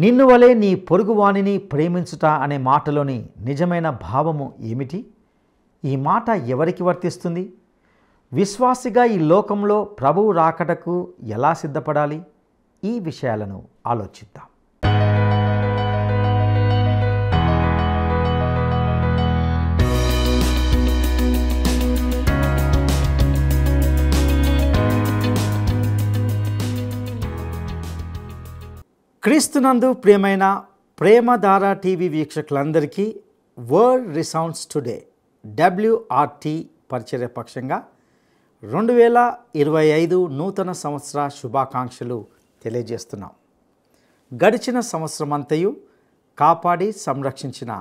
నిన్ను వలె నీ పొరుగువానిని ప్రేమించుట అనే మాటలోని నిజమైన భావము ఏమిటి? ఈ మాట ఎవరికి వర్తిస్తుంది? విశ్వాసిగా ఈ లోకంలో ప్రభువు రాకడకు ఎలా సిద్ధపడాలి? ఈ విషయాలను ఆలోచిద్దాం. క్రీస్తునందు ప్రియమైన ప్రేమధార టీవీ వీక్షకులందరికీ వరల్డ్ రిసౌండ్స్ టుడే WRT పరిచర్య పక్షంగా 2025 నూతన సంవత్సర శుభాకాంక్షలు తెలియజేస్తున్నాం. గడిచిన సంవత్సరం అంతయు కాపాడి సంరక్షించిన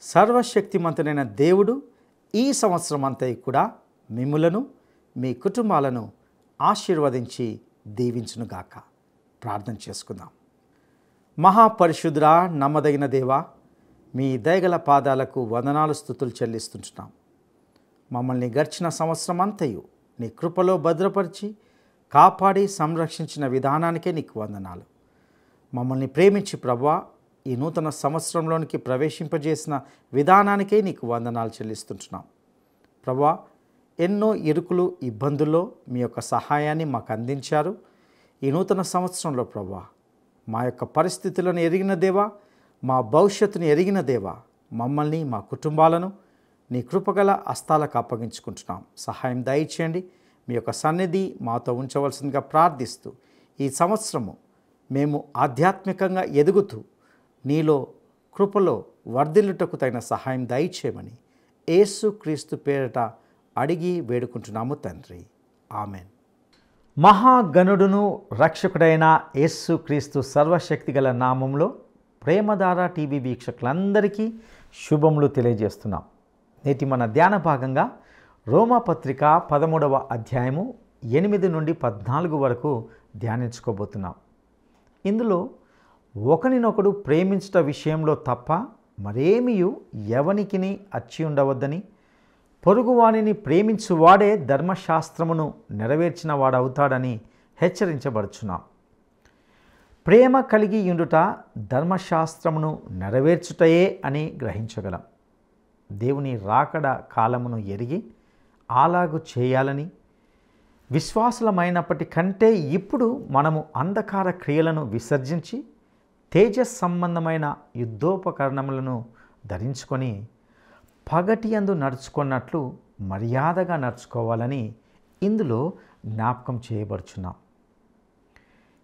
సర్వశక్తిమంతుడైన దేవుడు ఈ సంవత్సరం అంతయు కూడా మిమ్ములను మీ కుటుంబాలను ఆశీర్వదించి దీవించునుగాక. ప్రార్థన చేసుకుందాం. మహాపరిశుద్ధుడా, నమ్మదగిన దేవా, మీ దయగల పాదాలకు వందనాలు స్తుతులు చెల్లిస్తుంటున్నాం. మమ్మల్ని గడిచిన సంవత్సరం అంతయు నీ కృపలో భద్రపరిచి కాపాడి సంరక్షించిన విధానానికే నీకు వందనాలు. మమ్మల్ని ప్రేమించి ప్రభువా ఈ నూతన సంవత్సరంలోనికి ప్రవేశింపజేసిన విధానానికే నీకు వందనాలు చెల్లిస్తుంటున్నాం. ప్రభువా, ఎన్నో ఇరుకులు ఇబ్బందుల్లో మీ యొక్క సహాయాన్ని మాకు అందించారు. ఈ నూతన సంవత్సరంలో ప్రభువా మా యొక్క పరిస్థితులను ఎరిగిన దేవా, మా భవిష్యత్తును ఎరిగిన దేవా, మమ్మల్ని మా కుటుంబాలను నీ కృపగల హస్తాలకు అప్పగించుకుంటున్నాం. సహాయం దయచేయండి. మీ యొక్క సన్నిధి మాతో ఉంచవలసిందిగా ప్రార్థిస్తూ ఈ సంవత్సరము మేము ఆధ్యాత్మికంగా ఎదుగుతూ నీలో కృపలో వర్ధిల్లుటకు తగిన సహాయం దయచేయమని యేసు క్రీస్తు పేరిట అడిగి వేడుకుంటున్నాము తండ్రి. ఆమెన్. మహాగణుడును రక్షకుడైన యేసు క్రీస్తు సర్వశక్తి గల నామంలో ప్రేమధార టీవీ వీక్షకులందరికీ శుభములు తెలియజేస్తున్నాం. నేటి మన ధ్యాన భాగంగా రోమాపత్రిక 13వ అధ్యాయము 8 నుండి 14 వరకు ధ్యానించుకోబోతున్నాం. ఇందులో ఒకరినొకడు ప్రేమించుట విషయంలో తప్ప మరేమియు ఎవనికిని అచ్చి ఉండవద్దని, పొరుగువానిని ప్రేమించువాడే ధర్మశాస్త్రమును నెరవేర్చిన వాడవుతాడని హెచ్చరించబడుచున్నాం. ప్రేమ కలిగి ఉండుట ధర్మశాస్త్రమును నెరవేర్చుటయే అని గ్రహించగలం. దేవుని రాకడ కాలమును ఎరిగి అలాగు చేయాలని, విశ్వాసులమైనప్పటికంటే ఇప్పుడు మనము అంధకార క్రియలను విసర్జించి తేజస్ సంబంధమైన యుద్ధోపకరణములను ధరించుకొని పగటి యందు నడుచుకున్నట్లు మర్యాదగా నడుచుకోవాలని ఇందులో జ్ఞాపకం చేయబడుచున్నాం.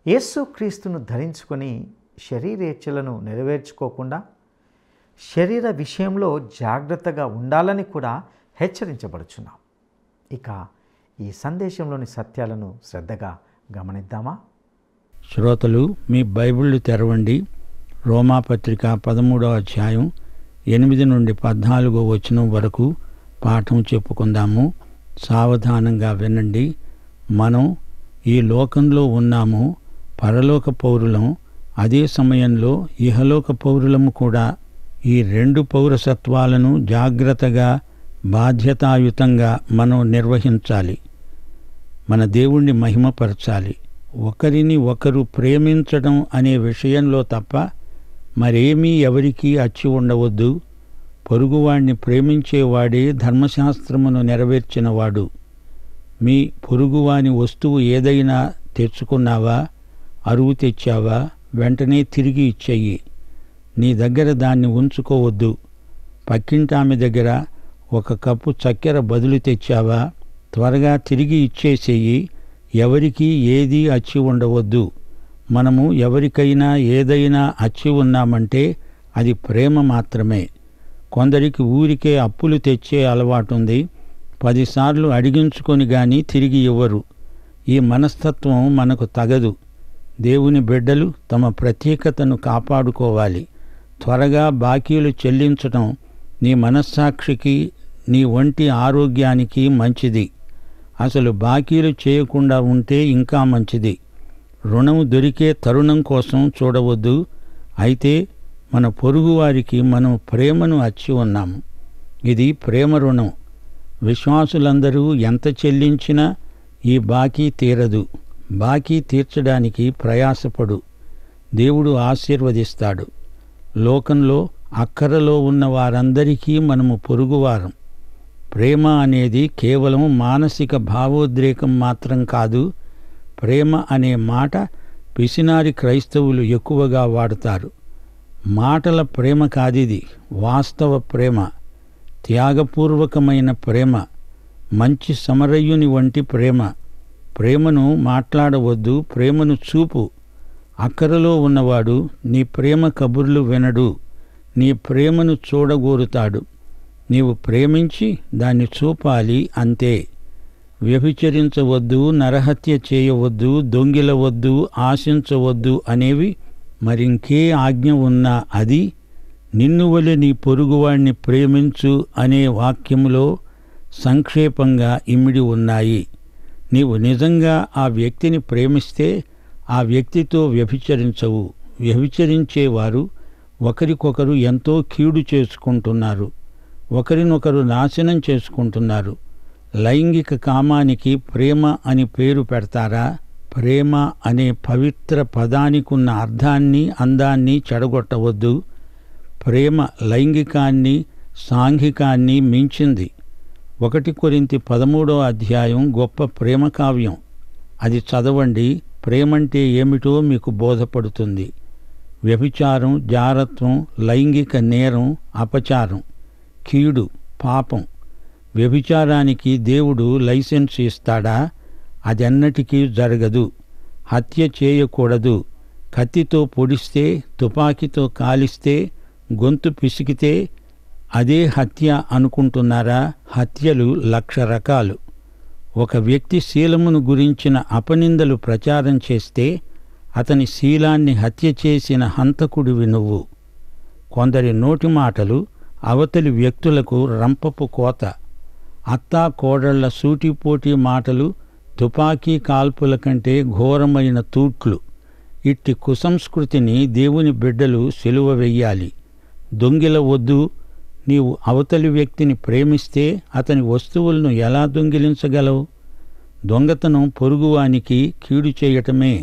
యేసుక్రీస్తును ధరించుకొని శరీరేచ్ఛలను నెరవేర్చుకోకుండా శరీర విషయంలో జాగ్రత్తగా ఉండాలని కూడా హెచ్చరించబడుచున్నాం. ఇక ఈ సందేశంలోని సత్యాలను శ్రద్ధగా గమనిద్దామా? శ్రోతలు, మీ బైబిళ్ళు తెరవండి. రోమాపత్రిక 13వ అధ్యాయం 8 నుండి 14 వచనం వరకు పాఠం చెప్పుకుందాము. సావధానంగా వినండి. మనం ఈ లోకంలో ఉన్నాము, పరలోక పౌరులం. అదే సమయంలో ఇహలోక పౌరులము కూడా. ఈ 2 పౌరసత్వాలను జాగ్రత్తగా బాధ్యతాయుతంగా మనం నిర్వహించాలి. మన దేవుణ్ణి మహిమపరచాలి. ఒకరిని ఒకరు ప్రేమించడం అనే విషయంలో తప్ప మరేమీ ఎవరికీ అచ్చి ఉండవద్దు. పొరుగువాణ్ణి ప్రేమించేవాడే ధర్మశాస్త్రమును నెరవేర్చినవాడు. మీ పొరుగువాని వస్తువు ఏదైనా తెచ్చుకున్నావా, అరువు తెచ్చావా, వెంటనే తిరిగి ఇచ్చెయ్యి. నీ దగ్గర దాన్ని ఉంచుకోవద్దు. పక్కింటామె దగ్గర 1 కప్పు చక్కెర బదులు తెచ్చావా, త్వరగా తిరిగి ఇచ్చేసేయి. ఎవరికీ ఏదీ అచ్చి ఉండవద్దు. మనము ఎవరికైనా ఏదైనా అచ్చి ఉన్నామంటే అది ప్రేమ మాత్రమే. కొందరికి ఊరికే అప్పులు తెచ్చే అలవాటుంది. 10 సార్లు అడిగించుకొని గాని తిరిగి ఇవ్వరు. ఈ మనస్తత్వం మనకు తగదు. దేవుని బిడ్డలు తమ ప్రత్యేకతను కాపాడుకోవాలి. త్వరగా బాకీలు చెల్లించటం నీ మనస్సాక్షికి, నీ ఒంటి ఆరోగ్యానికి మంచిది. అసలు బాకీలు చేయకుండా ఉంటే ఇంకా మంచిది. రుణం దొరికే తరుణం కోసం చూడవద్దు. అయితే మన పొరుగువారికి మనం ప్రేమను అచ్చి ఉన్నాము. ఇది ప్రేమ రుణం. విశ్వాసులందరూ ఎంత చెల్లించినా ఈ బాకీ తీరదు. బాకీ తీర్చడానికి ప్రయాసపడు. దేవుడు ఆశీర్వదిస్తాడు. లోకంలో అక్కరలో ఉన్న వారందరికీ మనము పొరుగువారం. ప్రేమ అనేది కేవలం మానసిక భావోద్రేకం మాత్రం కాదు. ప్రేమ అనే మాట పిసినారి క్రైస్తవులు ఎక్కువగా వాడుతారు. మాటల ప్రేమ కాదిది, వాస్తవ ప్రేమ, త్యాగపూర్వకమైన ప్రేమ, మంచి సమరయ్యుని వంటి ప్రేమ. ప్రేమను మాట్లాడవద్దు, ప్రేమను చూపు. అక్కరలో ఉన్నవాడు నీ ప్రేమ కబుర్లు వినడు, నీ ప్రేమను చూడగోరుతాడు. నీవు ప్రేమించి దాన్ని చూపాలి, అంతే. వ్యభిచరించవద్దు, నరహత్య చేయవద్దు, దొంగిలవద్దు, ఆశించవద్దు అనేవి మరింకే ఆజ్ఞ ఉన్నా అది నిన్ను వలె నీ పొరుగువాణ్ణి ప్రేమించు అనే వాక్యములో సంక్షేపంగా ఇమిడి ఉన్నాయి. నీవు నిజంగా ఆ వ్యక్తిని ప్రేమిస్తే ఆ వ్యక్తితో వ్యభిచరించవు. వ్యభిచరించేవారు ఒకరికొకరు ఎంతో కీడు చేసుకుంటున్నారు, ఒకరినొకరు నాశనం చేసుకుంటున్నారు. లైంగిక కామానికి ప్రేమ అని పేరు పెడతారా? ప్రేమ అనే పవిత్ర పదానికున్న అర్థాన్ని, అందాన్ని చెడగొట్టవద్దు. ప్రేమ లైంగికాన్ని, సాంఘికాన్ని మించింది. 1 కొరింథీ 13వ అధ్యాయం గొప్ప ప్రేమ కావ్యం. అది చదవండి. ప్రేమంటే ఏమిటో మీకు బోధపడుతుంది. వ్యభిచారం, జారత్వం, లైంగిక నేరం, అపచారం, కీడు, పాపం. వ్యభిచారానికి దేవుడు లైసెన్స్ ఇస్తాడా? అదెన్నటికీ జరగదు. హత్య చేయకూడదు. కత్తితో పొడిస్తే, తుపాకీతో కాలిస్తే, గొంతు పిసికితే అదే హత్య అనుకుంటున్నారా? హత్యలు 1,00,000 రకాలు. ఒక వ్యక్తి శీలమును గురించిన అపనిందలు ప్రచారం చేస్తే అతని శీలాన్ని హత్య చేసిన హంతకుడివి నువ్వు. కొందరి నోటి మాటలు అవతలి వ్యక్తులకు రంపపు కోత. అత్తా కోడళ్ల సూటిపోటీ మాటలు తుపాకీ కాల్పుల కంటే ఘోరమైన తూట్లు. ఇట్టి కుసంస్కృతిని దేవుని బిడ్డలు సిలువ వెయ్యాలి. దొంగిలవద్దు. నీవు అవతలి వ్యక్తిని ప్రేమిస్తే అతని వస్తువులను ఎలా దొంగిలించగలవు? దొంగతనం పొరుగువానికి కీడు చేయటమే.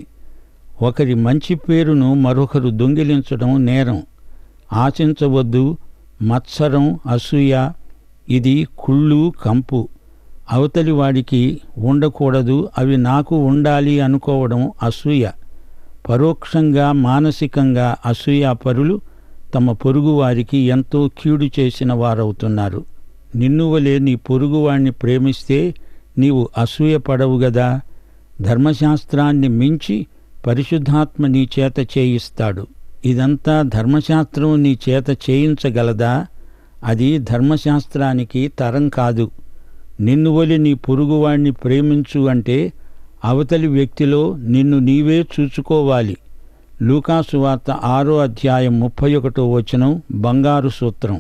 ఒకరి మంచి పేరును మరొకరు దొంగిలించడం నేరం. ఆశించవద్దు. మత్సరం, అసూయ ఇది కుళ్ళు, కంపు. అవతలి వాడికి ఉండకూడదు, అవి నాకు ఉండాలి అనుకోవడం అసూయ. పరోక్షంగా, మానసికంగా అసూయాపరులు తమ పొరుగువారికి ఎంతో కీడు చేసిన వారవుతున్నారు. నిన్ను వలె నీ పొరుగువాణ్ణి ప్రేమిస్తే నీవు అసూయపడవు గదా. ధర్మశాస్త్రాన్ని మించి పరిశుద్ధాత్మ నీ చేత చేయిస్తాడు. ఇదంతా ధర్మశాస్త్రం నీ చేత చేయించగలదా? అది ధర్మశాస్త్రానికి తరం కాదు. నిన్ను వలె నీ పొరుగువాణ్ణి ప్రేమించు అంటే అవతలి వ్యక్తిలో నిన్ను నీవే చూచుకోవాలి. లూకాసు వార్త 6వ అధ్యాయం 31వ వచనం బంగారు సూత్రం.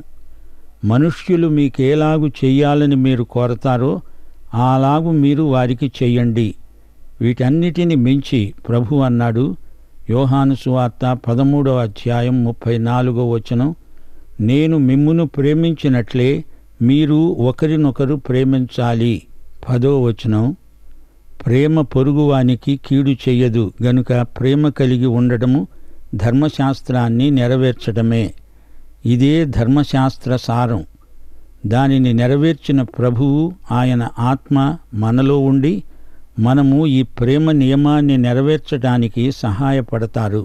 మనుష్యులు మీకేలాగు చెయ్యాలని మీరు కోరతారో అలాగు మీరు వారికి చెయ్యండి. వీటన్నిటిని మించి ప్రభు అన్నాడు. యోహాను సువార్త 13వ అధ్యాయం 34వ వచనం, నేను మిమ్మును ప్రేమించినట్లే మీరు ఒకరినొకరు ప్రేమించాలి. 10వ వచనం, ప్రేమ పొరుగువానికి కీడు చెయ్యదు గనుక ప్రేమ కలిగి ఉండడము ధర్మశాస్త్రాన్ని నెరవేర్చడమే. ఇదే ధర్మశాస్త్ర సారం. దానిని నెరవేర్చిన ప్రభువు, ఆయన ఆత్మ మనలో ఉండి మనము ఈ ప్రేమ నియమాన్ని నెరవేర్చడానికి సహాయపడతారు.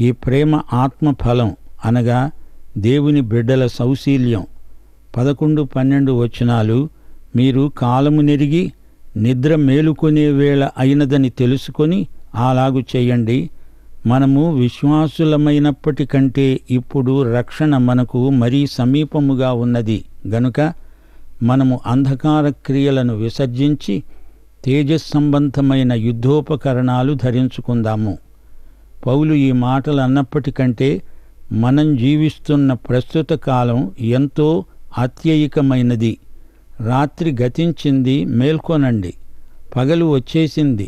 ఈ ప్రేమ ఆత్మఫలం, అనగా దేవుని బిడ్డల సౌశీల్యం. 11, 12 వచనాలు, మీరు కాలము నెరిగి నిద్ర మేలుకొనే వేళ అయినదని తెలుసుకొని అలాగు చెయ్యండి. మనము విశ్వాసులమైనప్పటికంటే ఇప్పుడు రక్షణ మనకు మరీ సమీపముగా ఉన్నది గనుక మనము అంధకార క్రియలను విసర్జించి తేజస్సంబంధమైన యుద్ధోపకరణాలు ధరించుకుందాము. పౌలు ఈ మాటలు అన్నప్పటికంటే మనం జీవిస్తున్న ప్రస్తుత కాలం ఎంతో అత్యయికమైనది. రాత్రి గతించింది, మేల్కొనండి. పగలు వచ్చేసింది.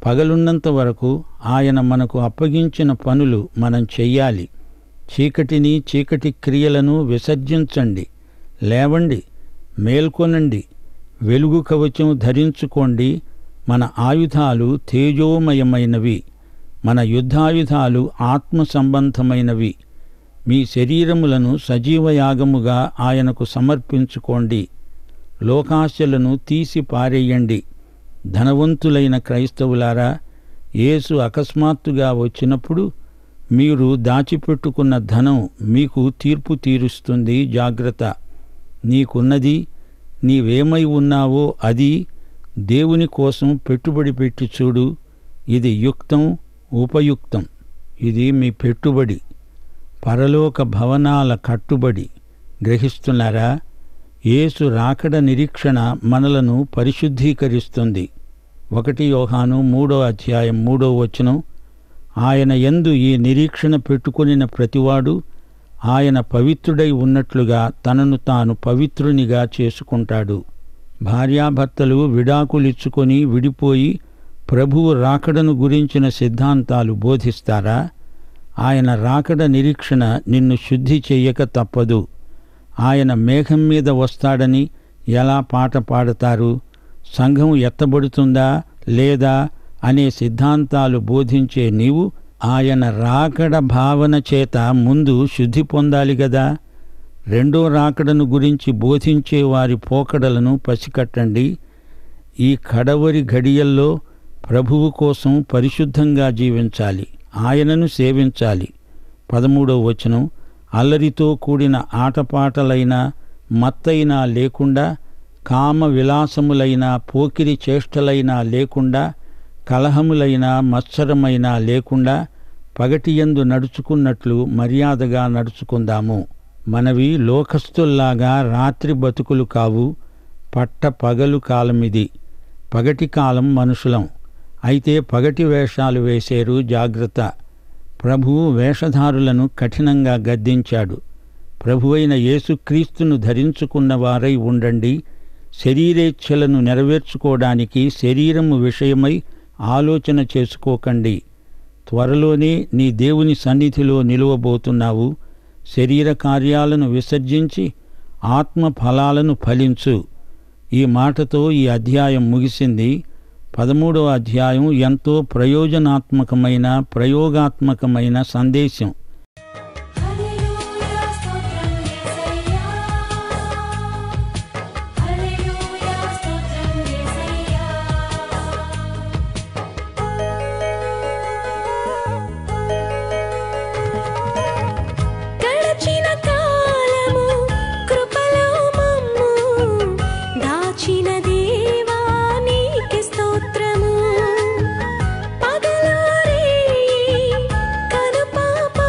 పగలున్నంత వరకు ఆయన మనకు అప్పగించిన పనులు మనం చెయ్యాలి. చీకటిని, చీకటి క్రియలను విసర్జించండి. లేవండి, మేల్కొనండి. వెలుగు కవచం ధరించుకోండి. మన ఆయుధాలు తేజోమయమైనవి. మన యుద్ధాయుధాలు ఆత్మ సంబంధమైనవి. మీ శరీరములను సజీవయాగముగా ఆయనకు సమర్పించుకోండి. లోకాశలను తీసి పారేయండి. ధనవంతులైన క్రైస్తవులారా, యేసు అకస్మాత్తుగా వచ్చినప్పుడు మీరు దాచిపెట్టుకున్న ధనం మీకు తీర్పు తీరుస్తుంది. జాగ్రత్త. నీకున్నది, నీవేమై ఉన్నావో అది దేవుని కోసం పెట్టుబడి పెట్టి చూడు. ఇది యుక్తం, ఉపయుక్తం. ఇది మీ పెట్టుబడి, పరలోక భవనాల కట్టుబడి. గ్రహిస్తున్నారా? యేసు రాకడ నిరీక్షణ మనలను పరిశుద్ధీకరిస్తుంది. 1 యోహాను 3:3 ఆయన యందు ఈ నిరీక్షణ పెట్టుకొనిన ప్రతివాడు ఆయన పవిత్రుడై ఉన్నట్లుగా తనను తాను పవిత్రునిగా చేసుకుంటాడు. భార్యాభర్తలు విడాకులిచ్చుకొని విడిపోయి ప్రభువు రాకడను గురించిన సిద్ధాంతాలు బోధిస్తారా? ఆయన రాకడ నిరీక్షణ నిన్ను శుద్ధి చెయ్యక తప్పదు. ఆయన మేఘం మీద వస్తాడని ఎలా పాట పాడతారు? సంఘం ఎత్తబడుతుందా లేదా అనే సిద్ధాంతాలు బోధించే నీవు ఆయన రాకడ భావన చేత ముందు శుద్ధి పొందాలి గదా. రెండో రాకడను గురించి బోధించే వారి పోకడలను పసికట్టండి. ఈ కడవరి ఘడియల్లో ప్రభువు కోసం పరిశుద్ధంగా జీవించాలి, ఆయనను సేవించాలి. 13 అల్లరితో కూడిన ఆటపాటలైనా మత్తైనా లేకుండా, కామ విలాసములైనా పోకిరి చేష్టలైనా లేకుండా, కలహములైనా మత్సరమైనా లేకుండా పగటియందు నడుచుకున్నట్లు మర్యాదగా నడుచుకుందాము. మనవి లోకస్తుల్లాగా రాత్రి బతుకులు కావు, పట్ట పగలు కాలమిది. పగటి కాలం మనుషులం, అయితే పగటి వేషాలు వేసేరు. జాగ్రత్త. ప్రభువు వేషధారులను కఠినంగా గద్దించాడు. ప్రభువైన యేసుక్రీస్తును ధరించుకున్న వారై ఉండండి. శరీరేచ్ఛలను నెరవేర్చుకోవడానికి శరీరము విషయమై ఆలోచన చేసుకోకండి. త్వరలోనే నీ దేవుని సన్నిధిలో నిలువబోతున్నావు. శరీర కార్యాలను విసర్జించి ఆత్మ ఫలాలను ఫలించు. ఈ మాటతో ఈ అధ్యాయం ముగిసింది. 13వ అధ్యాయం ఎంతో ప్రయోజనాత్మకమైన ప్రయోగాత్మకమైన సందేశం. పాప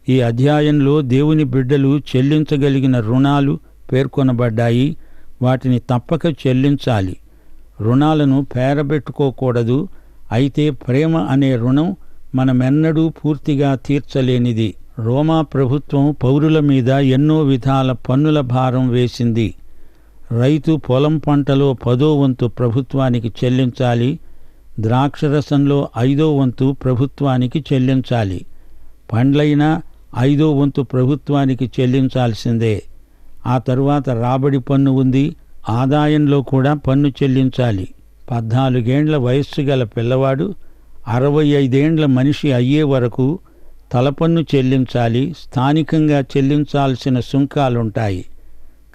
ఈ అధ్యాయంలో దేవుని బిడ్డలు చెల్లించగలిగిన రుణాలు పేర్కొనబడ్డాయి. వాటిని తప్పక చెల్లించాలి. రుణాలను పేరబెట్టుకోకూడదు. అయితే ప్రేమ అనే రుణం మనమెన్నడూ పూర్తిగా తీర్చలేనిది. రోమా ప్రభుత్వం పౌరుల మీద ఎన్నో విధాల పన్నుల భారం వేసింది. రైతు పొలం పంటలో 10వ వంతు ప్రభుత్వానికి చెల్లించాలి. ద్రాక్షరసంలో 5వ వంతు ప్రభుత్వానికి చెల్లించాలి. పండ్లైనా 5వ వంతు ప్రభుత్వానికి చెల్లించాల్సిందే. ఆ తరువాత రాబడి పన్ను ఉంది. ఆదాయంలో కూడా పన్ను చెల్లించాలి. 14 ఏండ్ల వయస్సు గల పిల్లవాడు 65 ఏండ్ల మనిషి అయ్యే వరకు తలపన్ను చెల్లించాలి. స్థానికంగా చెల్లించాల్సిన సుంకాలుంటాయి.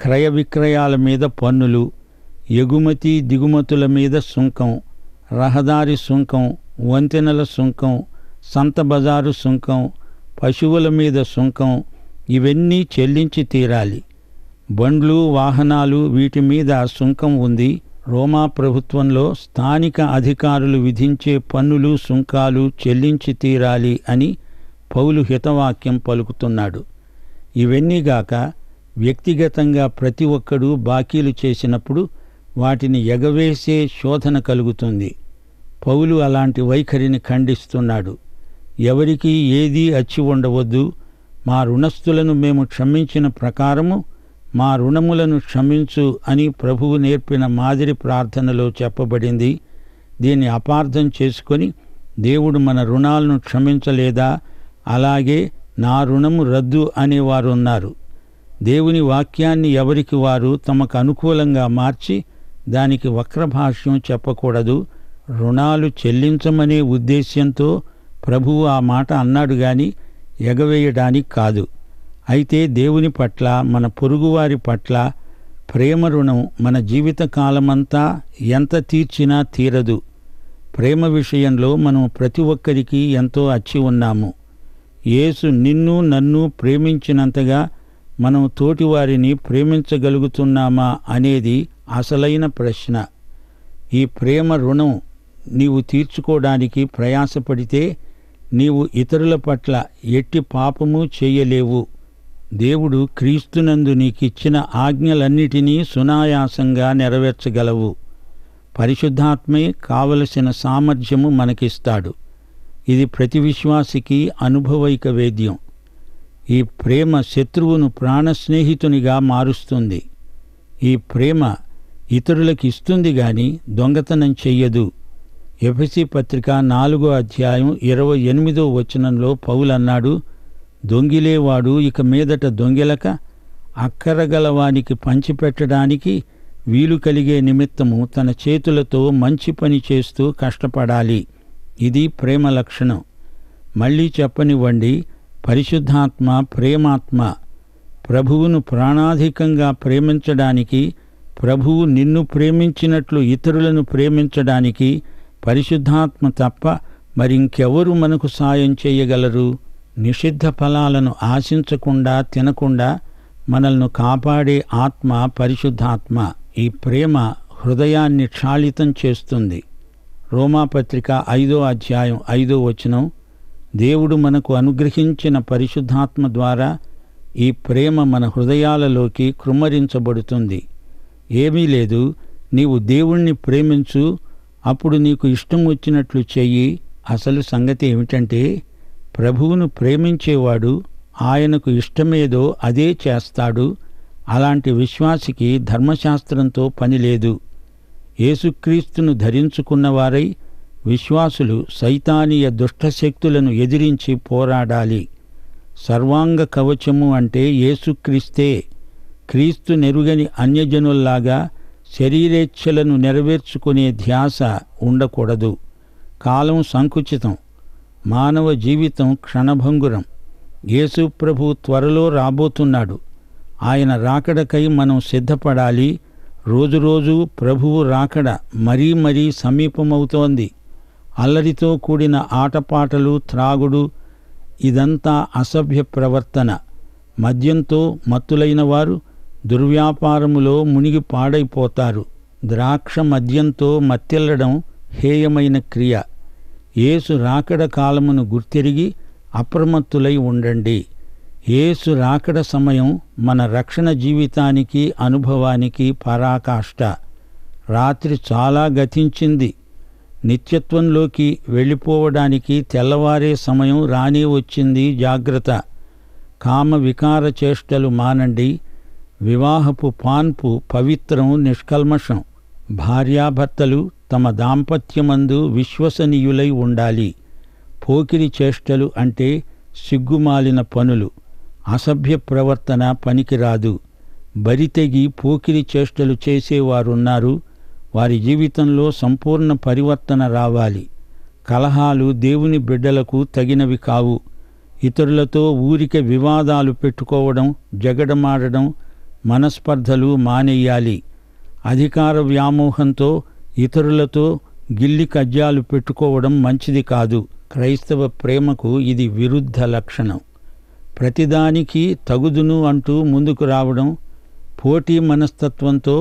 క్రయ విక్రయాల మీద పన్నులు, ఎగుమతి దిగుమతుల మీద సుంకం, రహదారి సుంకం, వంతెనల సుంకం, సంత బజారు సుంకం, పశువుల మీద సుంకం, ఇవన్నీ చెల్లించి తీరాలి. బండ్లు వాహనాలు వీటి మీద సుంకం ఉంది. రోమా ప్రభుత్వంలో స్థానిక అధికారులు విధించే పన్నులు సుంకాలు చెల్లించి తీరాలి అని పౌలు హితవాక్యం పలుకుతున్నాడు. ఇవన్నీగాక వ్యక్తిగతంగా ప్రతి ఒక్కడూ బాకీలు చేసినప్పుడు వాటిని ఎగవేసే శోధన కలుగుతుంది. పౌలు అలాంటి వైఖరిని ఖండిస్తున్నాడు. ఎవరికీ ఏదీ అచ్చి ఉండవద్దు. మా రుణస్థులను మేము క్షమించిన ప్రకారము మా రుణములను క్షమించు అని ప్రభువు నేర్పిన మాదిరి ప్రార్థనలో చెప్పబడింది. దీన్ని అపార్థం చేసుకొని దేవుడు మన రుణాలను క్షమించలేదా, అలాగే నా రుణము రద్దు అనేవారున్నారు. దేవుని వాక్యాన్ని ఎవరికి వారు తమకు అనుకూలంగా మార్చి దానికి వక్రభాష్యం చెప్పకూడదు. రుణాలు చెల్లించమనే ఉద్దేశ్యంతో ప్రభువు ఆ మాట అన్నాడు గాని ఎగవేయడానికి కాదు. అయితే దేవుని పట్ల మన పొరుగువారి పట్ల ప్రేమ రుణం మన జీవితకాలమంతా ఎంత తీర్చినా తీరదు. ప్రేమ విషయంలో మనం ప్రతి ఒక్కరికి ఎంతో అచ్చి ఉన్నాము. యేసు నిన్ను నన్ను ప్రేమించినంతగా మనం తోటివారిని ప్రేమించగలుగుతున్నామా అనేది అసలైన ప్రశ్న. ఈ ప్రేమ రుణం నీవు తీర్చుకోవడానికి ప్రయాసపడితే నీవు ఇతరుల పట్ల ఎట్టి పాపము చేయలేవు. దేవుడు క్రీస్తునందు నీకిచ్చిన ఆజ్ఞలన్నిటినీ సునాయాసంగా నెరవేర్చగలవు. పరిశుద్ధాత్మే కావలసిన సామర్థ్యము మనకిస్తాడు. ఇది ప్రతి విశ్వాసికి అనుభవైక వేద్యం. ఈ ప్రేమ శత్రువును ప్రాణస్నేహితునిగా మారుస్తుంది. ఈ ప్రేమ ఇతరులకు ఇస్తుంది గాని దొంగతనం చెయ్యదు. ఎఫెసీ పత్రిక 4వ అధ్యాయం 28వ వచనంలో పౌలన్నాడు, దొంగిలేవాడు ఇక మీదట దొంగిలక అక్కరగలవానికి పంచిపెట్టడానికి వీలు కలిగే నిమిత్తము తన చేతులతో మంచి పని చేస్తూ కష్టపడాలి. ఇది ప్రేమ లక్షణం. మళ్ళీ చెప్పనివ్వండి, పరిశుద్ధాత్మ ప్రేమాత్మ. ప్రభువును ప్రాణాధికంగా ప్రేమించడానికి, ప్రభువు నిన్ను ప్రేమించినట్లు ఇతరులను ప్రేమించడానికి పరిశుద్ధాత్మ తప్ప మరింకెవరు మనకు సాయం చేయగలరు? నిషిద్ధ ఫలాలను ఆశించకుండా తినకుండా మనల్ని కాపాడే ఆత్మ పరిశుద్ధాత్మ. ఈ ప్రేమ హృదయాన్ని క్షాళితం చేస్తుంది. రోమాపత్రిక 5వ అధ్యాయం 5వ వచనం, దేవుడు మనకు అనుగ్రహించిన పరిశుద్ధాత్మ ద్వారా ఈ ప్రేమ మన హృదయాలలోకి కృమ్మరించబడుతుంది. ఏమీ లేదు, నీవు దేవుణ్ణి ప్రేమించు, అప్పుడు నీకు ఇష్టం వచ్చినట్లు చెయ్యి. అసలు సంగతి ఏమిటంటే, ప్రభువును ప్రేమించేవాడు ఆయనకు ఇష్టమేదో అదే చేస్తాడు. అలాంటి విశ్వాసికి ధర్మశాస్త్రంతో పనిలేదు. యేసుక్రీస్తును ధరించుకున్నవారై విశ్వాసులు సైతానీయ దుష్టశక్తులను ఎదిరించి పోరాడాలి. సర్వాంగ కవచము అంటే యేసుక్రీస్తే. క్రీస్తు నెరుగని అన్యజనుల్లాగా శరీరేచ్ఛలను నెరవేర్చుకునే ధ్యాస ఉండకూడదు. కాలం సంకుచితం, మానవ జీవితం క్షణభంగురం. యేసు ప్రభు త్వరలో రాబోతున్నాడు. ఆయన రాకడకై మనం సిద్ధపడాలి. రోజురోజు ప్రభువు రాకడ మరీ మరీ సమీపమవుతోంది. అల్లరితో కూడిన ఆటపాటలు, త్రాగుడు, ఇదంతా అసభ్య ప్రవర్తన. మద్యంతో మత్తులైన వారు దుర్వ్యాపారములో మునిగి పాడైపోతారు. ద్రాక్ష మద్యంతో మత్తెల్లడం హేయమైన క్రియ. యేసు రాకడ కాలమును గుర్తెరిగి అప్రమత్తులై ఉండండి. యేసు రాకడ సమయం మన రక్షణ జీవితానికి, అనుభవానికి పరాకాష్ట. రాత్రి చాలా గతించింది. నిత్యత్వంలోకి వెళ్ళిపోవడానికి తెల్లవారే సమయం రానే వచ్చింది. జాగ్రత్త. కామ వికార చేష్టలు మానండి. వివాహపు పాన్పు పవిత్రం, నిష్కల్మషం. భార్యాభర్తలు తమ దాంపత్యమందు విశ్వసనీయులై ఉండాలి. పోకిరి చేష్టలు అంటే సిగ్గుమాలిన పనులు. అసభ్య ప్రవర్తన పనికిరాదు. బరితెగి పోకిరి చేష్టలు చేసేవారున్నారు. వారి జీవితంలో సంపూర్ణ పరివర్తన రావాలి. కలహాలు దేవుని బిడ్డలకు తగినవి కావు. ఇతరులతో ఊరికే వివాదాలు పెట్టుకోవడం, జగడమాడడం, మనస్పర్ధలు మానేయాలి. అధికార వ్యామోహంతో ఇతరులతో గిల్లి కజ్జాలు పెట్టుకోవడం మంచిది కాదు. క్రైస్తవ ప్రేమకు ఇది విరుద్ధ లక్షణం. ప్రతిదానికి తగుదును అంటూ ముందుకు రావడం, పోటీ మనస్తత్వంతో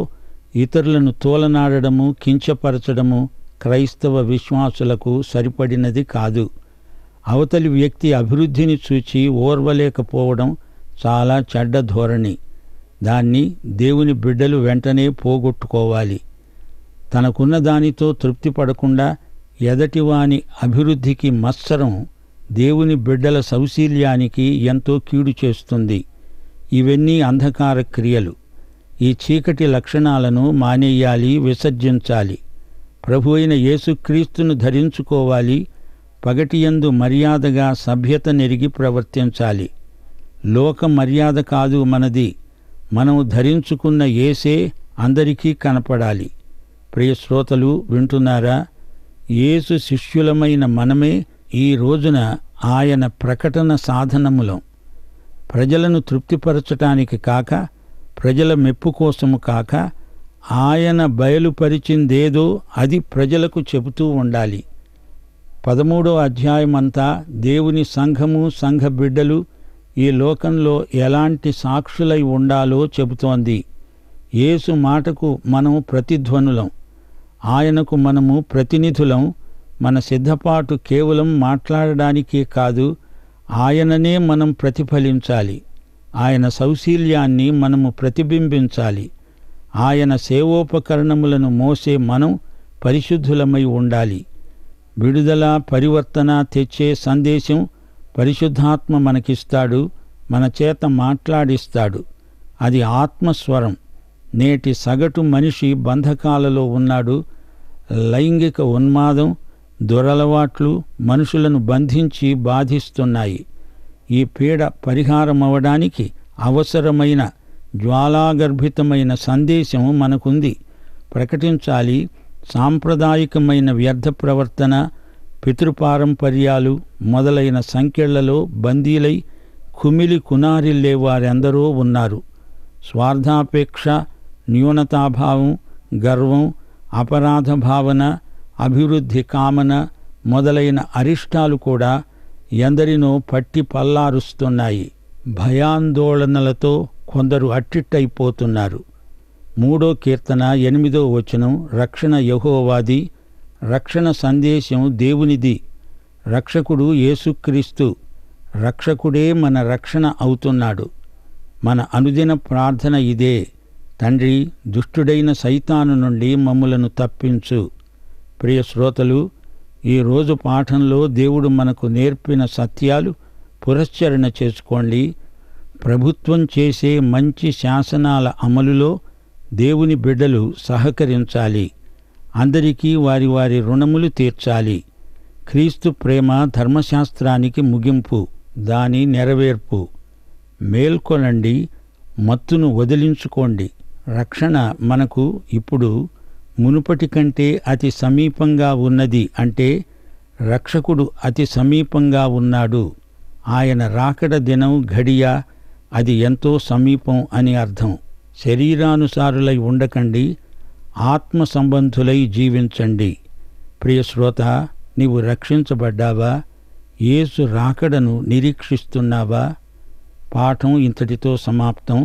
ఇతరులను తోలనాడడము, కించపరచడము క్రైస్తవ విశ్వాసులకు సరిపడినది కాదు. అవతలి వ్యక్తి అభివృద్ధిని చూచి ఓర్వలేకపోవడం చాలా చెడ్డ ధోరణి. దాన్ని దేవుని బిడ్డలు వెంటనే పోగొట్టుకోవాలి. తనకున్న దానితో తృప్తి పడకుండా ఎదటివాని అభివృద్ధికి మత్సరం దేవుని బిడ్డల సౌశీల్యానికి ఎంతో కీడు చేస్తుంది. ఇవన్నీ అంధకార క్రియలు. ఈ చీకటి లక్షణాలను మానేయాలి, విసర్జించాలి. ప్రభు అయిన యేసుక్రీస్తును ధరించుకోవాలి. పగటియందు మర్యాదగా సభ్యత నెరిగి ప్రవర్తించాలి. లోక మర్యాద కాదు మనది. మనము ధరించుకున్న యేసే అందరికీ కనపడాలి. ప్రియ శ్రోతలు వింటున్నారా? యేసు శిష్యులమైన మనమే ఈ రోజున ఆయన ప్రకటన సాధనములం. ప్రజలను తృప్తిపరచటానికి కాక, ప్రజల మెప్పు కోసము కాక, ఆయన బయలుపరిచిందేదో అది ప్రజలకు చెబుతూ ఉండాలి. 13వ అధ్యాయమంతా దేవుని సంఘము, సంఘ బిడ్డలు ఈ లోకంలో ఎలాంటి సాక్షులై ఉండాలో చెబుతోంది. యేసు మాటకు మనం ప్రతిధ్వనులం. ఆయనకు మనము ప్రతినిధులం. మన సిద్ధపాటు కేవలం మాట్లాడడానికే కాదు, ఆయననే మనం ప్రతిఫలించాలి. ఆయన సౌశీల్యాన్ని మనము ప్రతిబింబించాలి. ఆయన సేవోపకరణములను మోసే మనం పరిశుద్ధులమై ఉండాలి. విడుదల, పరివర్తన తెచ్చే సందేశం పరిశుద్ధాత్మ మనకిస్తాడు, మన చేత మాట్లాడిస్తాడు. అది ఆత్మస్వరం. నేటి సగటు మనిషి బంధకాలలో ఉన్నాడు. లైంగిక ఉన్మాదం, దురలవాట్లు మనుషులను బంధించి బాధిస్తున్నాయి. ఈ పీడ పరిహారమవడానికి అవసరమైన జ్వాలాగర్భితమైన సందేశం మనకుంది. ప్రకటించాలి. సాంప్రదాయికమైన వ్యర్థ ప్రవర్తన, పితృపారంపర్యాలు మొదలైన సంకెళ్లలో బందీలై కుమిలి కునారిల్లే వారెందరో ఉన్నారు. స్వార్థాపేక్ష, న్యూనతాభావం, గర్వం, అపరాధ భావన, అభివృద్ధి కామన మొదలైన అరిష్టాలు కూడా ఎందరినో పట్టి పల్లారుస్తున్నాయి. భయాందోళనలతో కొందరు అట్టిట్టయిపోతున్నారు. 3వ కీర్తన 8వ వచనం, రక్షణ యెహోవాది, రక్షణ సందేశం దేవునిది. రక్షకుడు యేసుక్రీస్తు. రక్షకుడే మన రక్షణ అవుతున్నాడు. మన అనుదిన ప్రార్థన ఇదే: తండ్రి, దుష్టుడైన సైతాను నుండి మమ్ములను తప్పించు. ప్రియ శ్రోతలు, ఈరోజు పాఠంలో దేవుడు మనకు నేర్పిన సత్యాలు పురశ్చరణ చేసుకోండి. ప్రభుత్వం చేసే మంచి శాసనాల అమలులో దేవుని బిడ్డలు సహకరించాలి. అందరికీ వారి వారి రుణములు తీర్చాలి. క్రీస్తు ప్రేమ ధర్మశాస్త్రానికి ముగింపు, దాని నెరవేర్పు. మేల్కొనండి, మత్తును వదిలించుకోండి. రక్షణ మనకు ఇప్పుడు మునుపటి కంటే అతి సమీపంగా ఉన్నది. అంటే రక్షకుడు అతి సమీపంగా ఉన్నాడు. ఆయన రాకడ దినం, ఘడియ అది ఎంతో సమీపం అని అర్థం. శరీరానుసారులై ఉండకండి, ఆత్మ సంబంధులై జీవించండి. ప్రియ శ్రోత, నీవు రక్షించబడ్డావా? యేసు రాకడను నిరీక్షిస్తున్నావా? పాఠం ఇంతటితో సమాప్తం.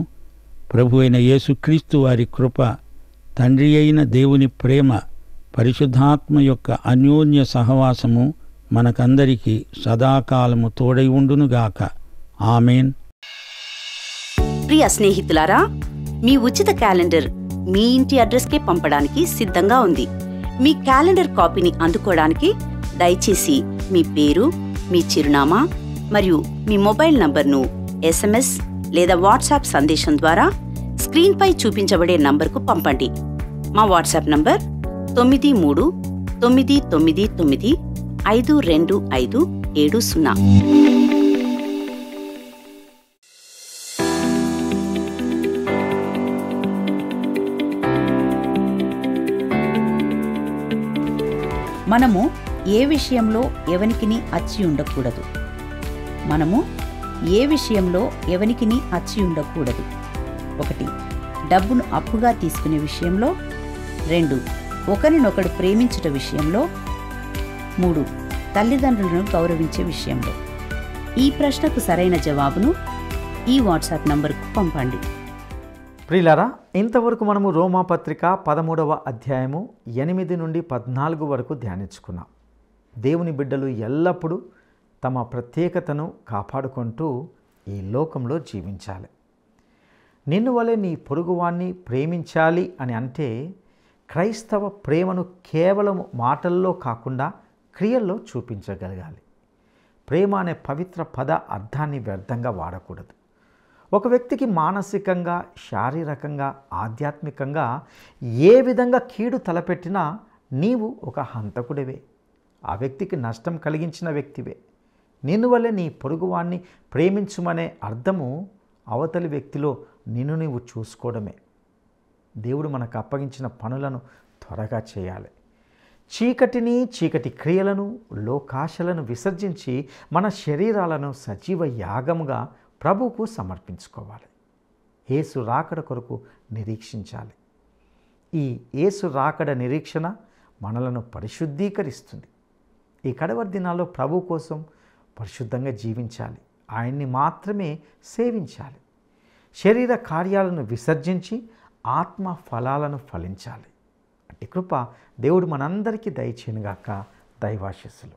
ప్రభు అయిన యేసుక్రీస్తు వారి కృప, తండ్రి అయిన దేవుని ప్రేమ, పరిశుద్ధాత్మ యొక్క అన్యోన్య సహవాసము మనకందరికీ సదాకాలము తోడై ఉండునుగాక. ఆమేన్. ప్రియ స్నేహితులారా, మీ ఉచిత క్యాలెండర్ మీ ఇంటి అడ్రస్కే పంపడానికి సిద్ధంగా ఉంది. మీ క్యాలెండర్ కాపీని అందుకోవడానికి దయచేసి మీ పేరు, మీ చిరునామా మరియు మీ మొబైల్ నంబర్ను SMS లేదా వాట్సాప్ సందేశం ద్వారా స్క్రీన్పై చూపించబడే నంబర్కు పంపండి. మా వాట్సాప్ నంబర్ 9399952570. మనము ఏ విషయంలో ఎవనికిని అచ్చి ఉండకూడదు. ఒకటి, డబ్బును అప్పుగా తీసుకునే విషయంలో. 2, ఒకరినొకడు ప్రేమించుట విషయంలో. 3, తల్లిదండ్రులను గౌరవించే విషయంలో. ఈ ప్రశ్నకు సరైన జవాబును ఈ వాట్సాప్ నంబర్కు పంపండి. ప్రియులారా, ఇంతవరకు మనము రోమాపత్రిక 13వ అధ్యాయము 8 నుండి 14 వరకు ధ్యానించుకున్నాం. దేవుని బిడ్డలు ఎల్లప్పుడూ తమ ప్రత్యేకతను కాపాడుకుంటూ ఈ లోకంలో జీవించాలి. నిన్ను వలె నీ పొరుగువాన్ని ప్రేమించాలి అని అంటే క్రైస్తవ ప్రేమను కేవలం మాటల్లో కాకుండా క్రియల్లో చూపించగలగాలి. ప్రేమ అనే పవిత్ర పద అర్థాన్ని వ్యర్థంగా వాడకూడదు. ఒక వ్యక్తికి మానసికంగా, శారీరకంగా, ఆధ్యాత్మికంగా ఏ విధంగా కీడు తలపెట్టినా నీవు ఒక హంతకుడివే, ఆ వ్యక్తికి నష్టం కలిగించిన వ్యక్తివే. నిన్ను వల్లే నీ పొరుగువాన్ని ప్రేమించుమనే అర్థము అవతలి వ్యక్తిలో నిన్ను నీవు చూసుకోవడమే. దేవుడు మనకు అప్పగించిన పనులను త్వరగా చేయాలి. చీకటిని, చీకటి క్రియలను, లోకాశలను విసర్జించి మన శరీరాలను సజీవ యాగముగా ప్రభువుకు సమర్పించుకోవాలి. యేసు రాకడ కొరకు నిరీక్షించాలి. ఈ యేసు రాకడ నిరీక్షణ మనలను పరిశుద్ధీకరిస్తుంది. ఈ కడవరి దినాల్లో ప్రభు కోసం పరిశుద్ధంగా జీవించాలి. ఆయన్ని మాత్రమే సేవించాలి. శరీర కార్యాలను విసర్జించి ఆత్మ ఫలాలను ఫలించాలి. అట్టి కృప దేవుడు మనందరికీ దయచేయునుగాక. దైవాశీస్సులు.